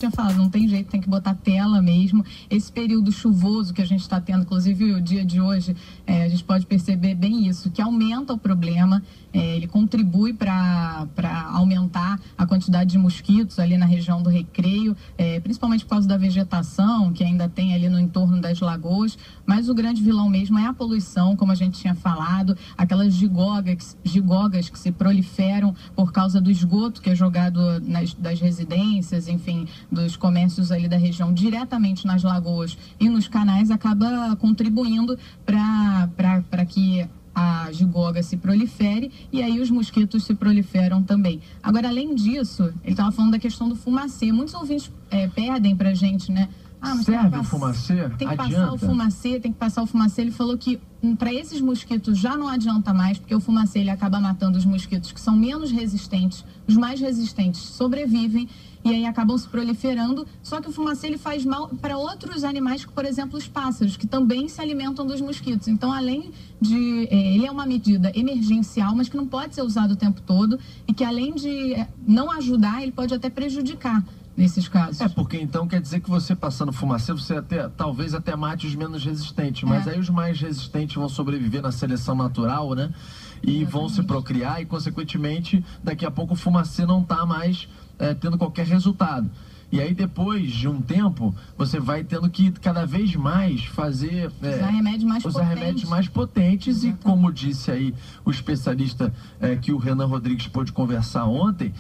tinha falado, não tem jeito, tem que botar tela mesmo. Esse período chuvoso que a gente está tendo, inclusive o dia de hoje, a gente pode perceber bem isso, que aumenta o problema, ele contribui para aumentar a quantidade de mosquitos ali na região do Recreio, principalmente por causa da vegetação que ainda tem ali no entorno das lagoas, mas o grande vilão mesmo é a poluição, como a gente tinha falado, aquelas gigogas que se proliferam por causa do esgoto que é jogado das residências, enfim, dos comércios ali da região diretamente nas lagoas e nos canais, acaba contribuindo para que a gigoga se prolifere e aí os mosquitos se proliferam também. Agora, além disso, ele estava falando da questão do fumacê. Muitos ouvintes pedem pra gente, né? Mas serve o fumacê? Tem que passar o fumacê, tem que passar o fumacê. Ele falou que para esses mosquitos já não adianta mais, porque o fumacê ele acaba matando os mosquitos que são menos resistentes. Os mais resistentes sobrevivem e aí acabam se proliferando. Só que o fumacê ele faz mal para outros animais, por exemplo, os pássaros, que também se alimentam dos mosquitos. Então, além de... ele é uma medida emergencial, mas que não pode ser usado o tempo todo e que, além de não ajudar, ele pode até prejudicar nesses casos. Porque então quer dizer que você passando fumacê, você talvez até mate os menos resistentes, mas aí os mais resistentes vão sobreviver na seleção natural, né? E exatamente, vão se procriar e, consequentemente, daqui a pouco o fumacê não está mais tendo qualquer resultado. E aí, depois de um tempo, você vai tendo que cada vez mais fazer... usar remédios mais potentes. Exatamente. E como disse aí o especialista que o Renan Rodrigues pôde conversar ontem,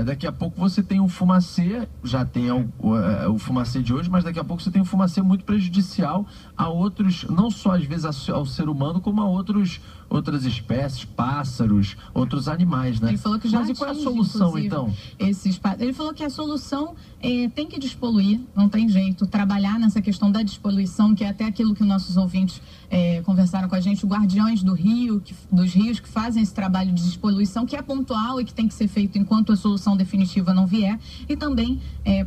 daqui a pouco você tem um fumacê, já tem o fumacê de hoje, mas daqui a pouco você tem um fumacê muito prejudicial a outros, não só às vezes ao ser humano, como a outras espécies, pássaros, outros animais, né? Ele falou que já Mas e qual é a solução, então? Ele falou que a solução tem que despoluir, não tem jeito, trabalhar nessa questão da despoluição, que é até aquilo que nossos ouvintes conversaram com a gente, o Guardiões do Rio, dos Rios, que fazem esse trabalho de despoluição, que é pontual e que tem que ser feito enquanto a solução definitiva não vier, e também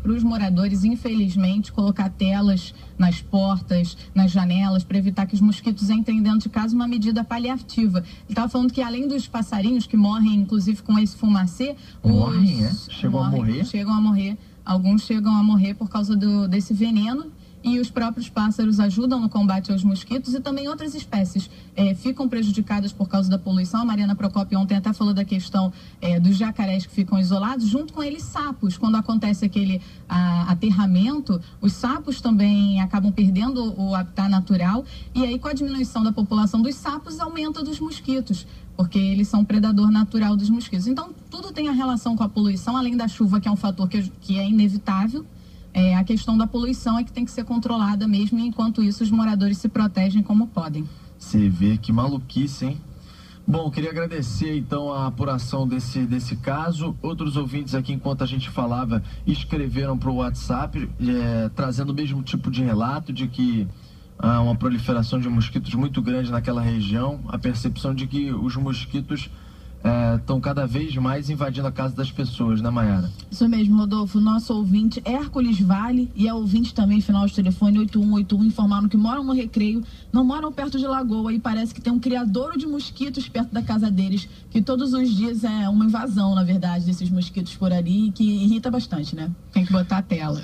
para os moradores, infelizmente, colocar telas nas portas, nas janelas, para evitar que os mosquitos entrem dentro de casa, uma medida paliativa. Ele estava falando que, além dos passarinhos que morrem, inclusive, com esse fumacê... Chegam a morrer. Alguns chegam a morrer por causa desse veneno, e os próprios pássaros ajudam no combate aos mosquitos, e também outras espécies ficam prejudicadas por causa da poluição. A Mariana Procópio ontem até falou da questão dos jacarés que ficam isolados, junto com eles sapos. Quando acontece aquele aterramento, os sapos também acabam perdendo o habitat natural, e aí, com a diminuição da população dos sapos, aumenta dos mosquitos, porque eles são predador natural dos mosquitos. Então, tudo tem a relação com a poluição, além da chuva, que é um fator que é inevitável. A questão da poluição é que tem que ser controlada mesmo, e enquanto isso os moradores se protegem como podem. Você vê que maluquice, hein? Bom, queria agradecer então a apuração desse caso. Outros ouvintes aqui, enquanto a gente falava, escreveram para o WhatsApp, trazendo o mesmo tipo de relato de que há uma proliferação de mosquitos muito grande naquela região, a percepção de que os mosquitos estão cada vez mais invadindo a casa das pessoas, né, Mayara? Isso mesmo, Rodolfo. Nosso ouvinte, Hércules Vale, e é ouvinte também, final de telefone 8181, informaram que moram no Recreio, não moram perto de Lagoa, e parece que tem um criadouro de mosquitos perto da casa deles, que todos os dias é uma invasão, na verdade, desses mosquitos por ali, que irrita bastante, né? Tem que botar a tela.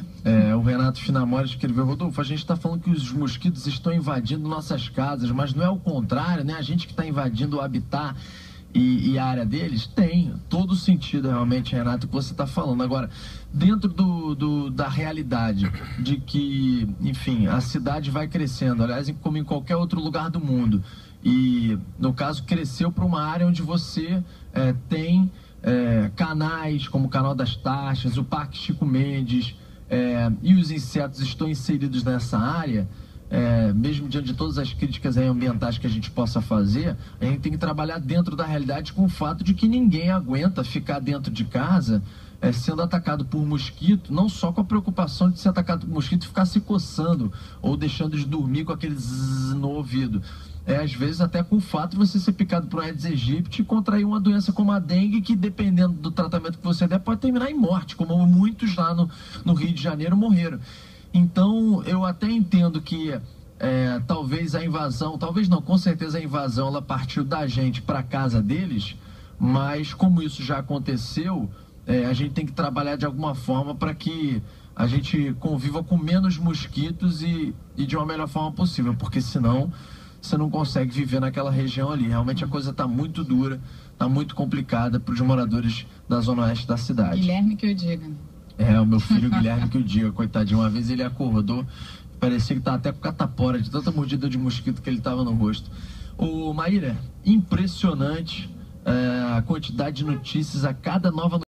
O Renato Finamora escreveu: Rodolfo, a gente está falando que os mosquitos estão invadindo nossas casas, mas não é o contrário, né? A gente que está invadindo o habitat e a área deles. Tem todo sentido, realmente, Renato, o que você está falando. Agora, dentro da realidade de que, enfim, a cidade vai crescendo, aliás, como em qualquer outro lugar do mundo, e, no caso, cresceu para uma área onde você tem canais, como o Canal das Taxas, o Parque Chico Mendes, e os insetos estão inseridos nessa área. Mesmo diante de todas as críticas ambientais que a gente possa fazer, a gente tem que trabalhar dentro da realidade, com o fato de que ninguém aguenta ficar dentro de casa sendo atacado por mosquito, não só com a preocupação de ser atacado por mosquito e ficar se coçando ou deixando de dormir com aquele zzz no ouvido. Às vezes até com o fato de você ser picado por Aedes aegypti e contrair uma doença como a dengue, que, dependendo do tratamento que você der, pode terminar em morte, como muitos lá no Rio de Janeiro morreram. Então, eu até entendo que talvez a invasão, talvez não, com certeza a invasão, ela partiu da gente para casa deles, mas como isso já aconteceu, a gente tem que trabalhar de alguma forma para que a gente conviva com menos mosquitos e de uma melhor forma possível, porque senão você não consegue viver naquela região ali. Realmente a coisa está muito dura, está muito complicada para os moradores da zona oeste da cidade. Guilherme que eu diga. É, o meu filho Guilherme que eu diga, coitadinho. Uma vez ele acordou, parecia que estava até com catapora, de tanta mordida de mosquito que ele estava no rosto. Ô, Maíra, impressionante a quantidade de notícias a cada nova